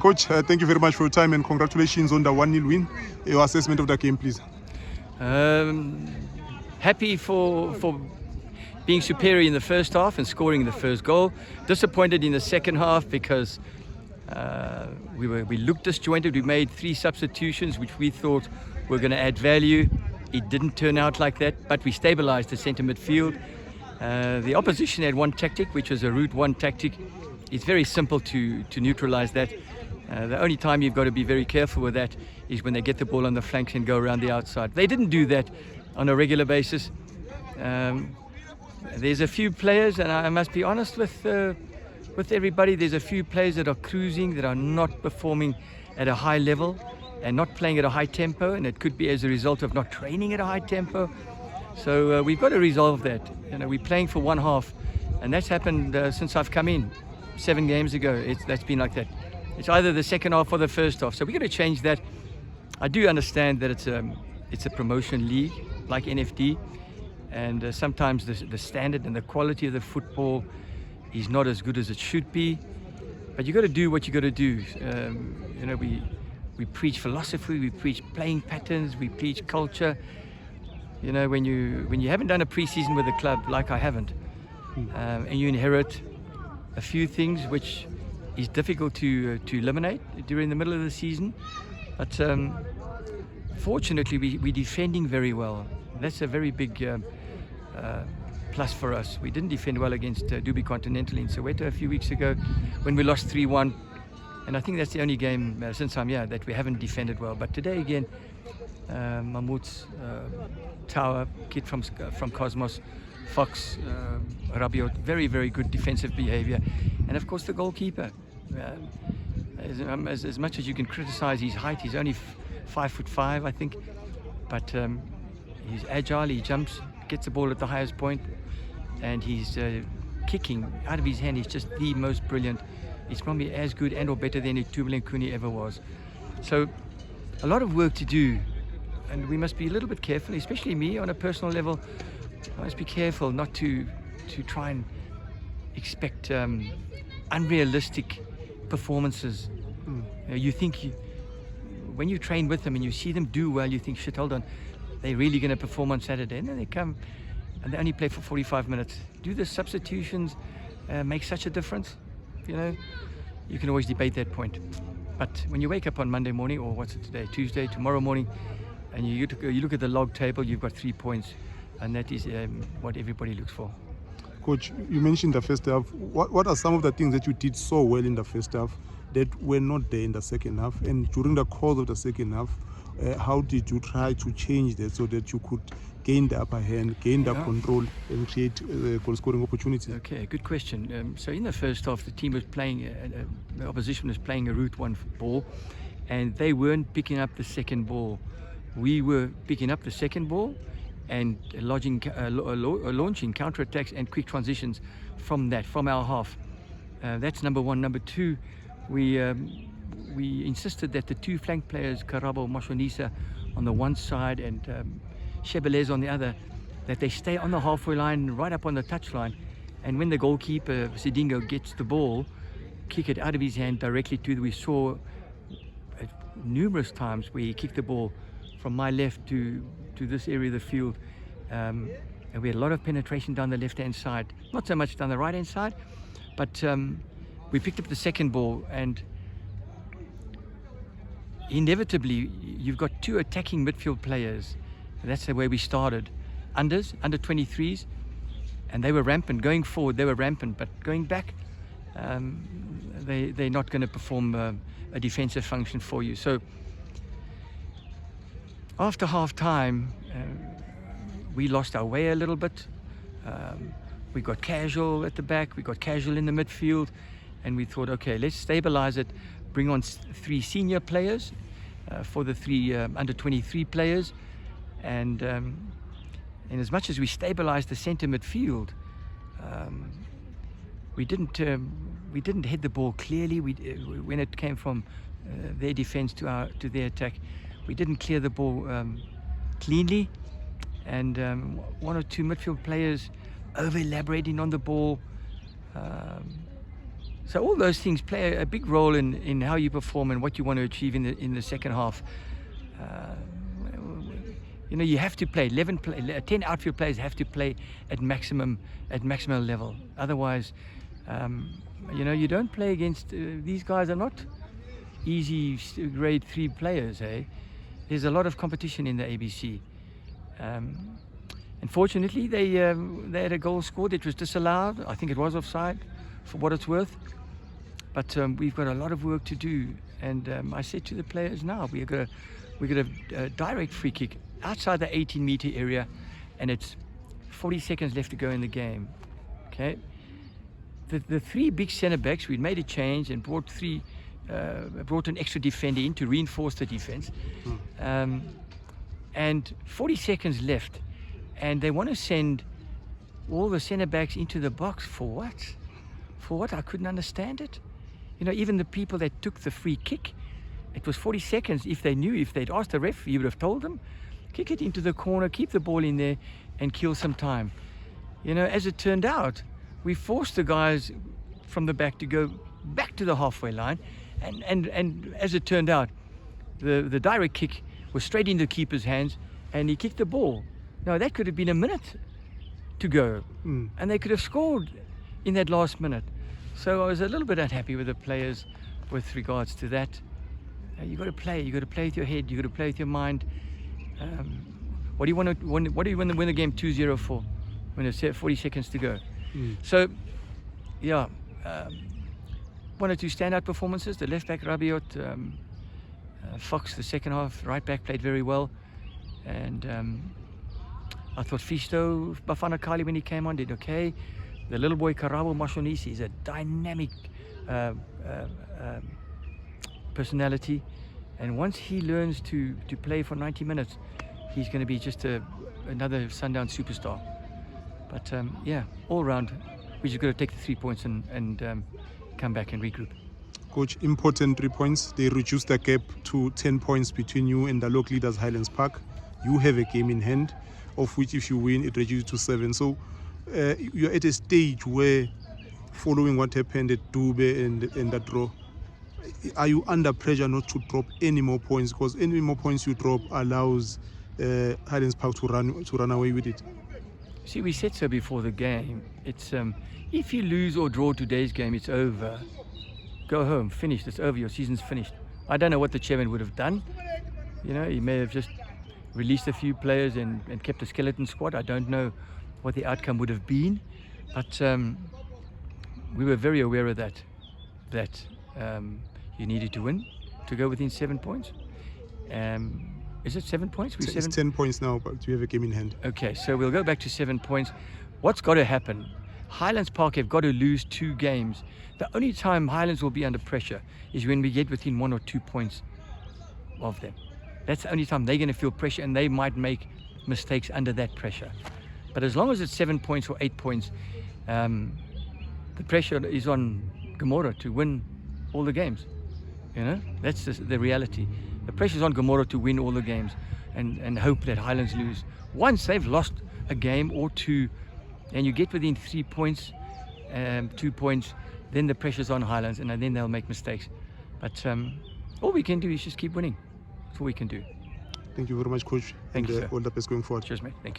Coach, thank you very much for your time and congratulations on the 1-0 win. Your assessment of the game, please. Happy for being superior in the first half and scoring the first goal. Disappointed in the second half because we looked disjointed. We made 3 substitutions which we thought were going to add value. It didn't turn out like that, but we stabilized the centre midfield. The opposition had one tactic, which was a route one tactic. It's very simple to neutralize that. The only time you've got to be very careful with that is when they get the ball on the flanks and go around the outside. They didn't do that on a regular basis. There's a few players, and I must be honest with everybody, there's a few players that are cruising, that are not performing at a high level and not playing at a high tempo, and it could be as a result of not training at a high tempo. So we've got to resolve that. You know, we're playing for one half, and that's happened since I've come in 7 games ago. That's been like that. It's either the second half or the first half. So we've got to change that. I do understand that it's a promotion league like NFD, and sometimes the standard and the quality of the football is not as good as it should be. But you've got to do what you've got to do. You know, we preach philosophy, we preach playing patterns, we preach culture. You know, when you haven't done a pre-season with a club like I haven't, and you inherit a few things which is difficult to eliminate during the middle of the season. But fortunately, we're defending very well. That's a very big plus for us. We didn't defend well against Dubai Continental in Soweto a few weeks ago when we lost 3-1. And I think that's the only game since I'm here that we haven't defended well. But today again, Mahmoud's Tower, kid from Cosmos, Fox, Rabiot, very, very good defensive behavior. And of course the goalkeeper. As much as you can criticize his height, he's only 5'5", I think. But he's agile, he jumps, gets the ball at the highest point, and he's kicking out of his hand. He's just the most brilliant. He's probably as good and or better than Itumeleng Kuni ever was. So a lot of work to do, and we must be a little bit careful, especially me on a personal level. I must be careful not to try and expect unrealistic performances. You think when you train with them and you see them do well, you think, shit, hold on, they're really going to perform on Saturday. And then they come and they only play for 45 minutes. Do the substitutions make such a difference? You know, you can always debate that point. But when you wake up on Monday morning, or what's it today, Tuesday, tomorrow morning, and you look at the log table, you've got 3 points, and that is what everybody looks for. Coach, you mentioned the first half. What are some of the things that you did so well in the first half that were not there in the second half? And during the course of the second half, how did you try to change that so that you could gain the upper hand, gain the control, and create goal-scoring opportunities? Okay, good question. So in the first half, the team was playing, the opposition was playing a route one ball, and they weren't picking up the second ball. We were picking up the second ball and launching counter-attacks and quick transitions from our half. That's number one. Number two, we insisted that the 2 flank players, Karabo, Mashonisa on the one side and Shebelez on the other, that they stay on the halfway line, right up on the touch line, and when the goalkeeper, Sidingo, gets the ball, kick it out of his hand directly to we saw numerous times where he kicked the ball from my left to this area of the field, and we had a lot of penetration down the left-hand side, not so much down the right-hand side, but we picked up the second ball, and inevitably you've got 2 attacking midfield players. That's the way we started. Under 23s, and they were rampant. Going forward, they were rampant, but going back, they're not going to perform a defensive function for you. So after half time, we lost our way a little bit. We got casual at the back, we got casual in the midfield, and we thought, okay, let's stabilize it, bring on 3 senior players for the 3 under 23 players, and as much as we stabilized the center midfield, we didn't head the ball clearly. When it came from their defense to their attack, we didn't clear the ball cleanly, and 1 or 2 midfield players over elaborating on the ball. So all those things play a big role in how you perform and what you want to achieve in the second half. You know, you have to play 10 outfield players have to play at maximum level. Otherwise, you know, you don't play against these guys are not easy grade 3 players. There's a lot of competition in the ABC. Unfortunately, they had a goal scored. It was disallowed. I think it was offside, for what it's worth. But we've got a lot of work to do. And I said to the players now, we're got a direct free kick outside the 18-meter area, and it's 40 seconds left to go in the game. Okay. The three big centre backs, we made a change and brought an extra defender in to reinforce the defense. And 40 seconds left, and they want to send all the centre backs into the box for what? For what? I couldn't understand it. You know, even the people that took the free kick, it was 40 seconds. If they'd asked the ref, he would have told them, kick it into the corner, keep the ball in there, and kill some time. You know, as it turned out, we forced the guys from the back to go back to the halfway line, and as it turned out, the direct kick was straight into the keeper's hands, and he kicked the ball. Now that could have been a minute to go, and they could have scored in that last minute. So I was a little bit unhappy with the players with regards to that. You got to play. You got to play with your head. You got to play with your mind. What do you want to win? What do you want to win the game 2-0 for when it's 40 seconds to go? So, yeah, one or two standout performances. The left back Rabiot, Fox, the second half, right back played very well, and I thought Fisto Bafana Kali when he came on did okay. The little boy Karabo Mashonisi is a dynamic personality, and once he learns to play for 90 minutes, he's going to be just another Sundown superstar. But yeah, all round, we just got to take the 3 points and come back and regroup. Coach, important 3 points. They reduced the gap to 10 points between you and the local leaders, Highlands Park. You have a game in hand, of which if you win, it reduces to 7. So you're at a stage where, following what happened at Dube and the draw, are you under pressure not to drop any more points? Because any more points you drop allows Highlands Park to run away with it. See, we said so before the game. It's if you lose or draw today's game, it's over. Go home, finished. It's over. Your season's finished. I don't know what the chairman would have done. You know, he may have just released a few players and kept a skeleton squad. I don't know what the outcome would have been, but we were very aware of that you needed to win to go within 7 points. Is it 7 points? It's 10 points now, but we have a game in hand. Okay, so we'll go back to 7 points. What's got to happen? Highlands Park have got to lose 2 games. The only time Highlands will be under pressure is when we get within 1 or 2 points of them. That's the only time they're going to feel pressure, and they might make mistakes under that pressure. But as long as it's 7 points or 8 points, the pressure is on Gomora to win all the games. You know, that's the reality. The pressure's on Gomora to win all the games and hope that Highlands lose. Once they've lost a game or 2 and you get within 3 points, 2 points, then the pressure's on Highlands and then they'll make mistakes. But all we can do is just keep winning. That's all we can do. Thank you very much, Coach. Thank you, sir. All the best going forward. Cheers, mate. Thank you.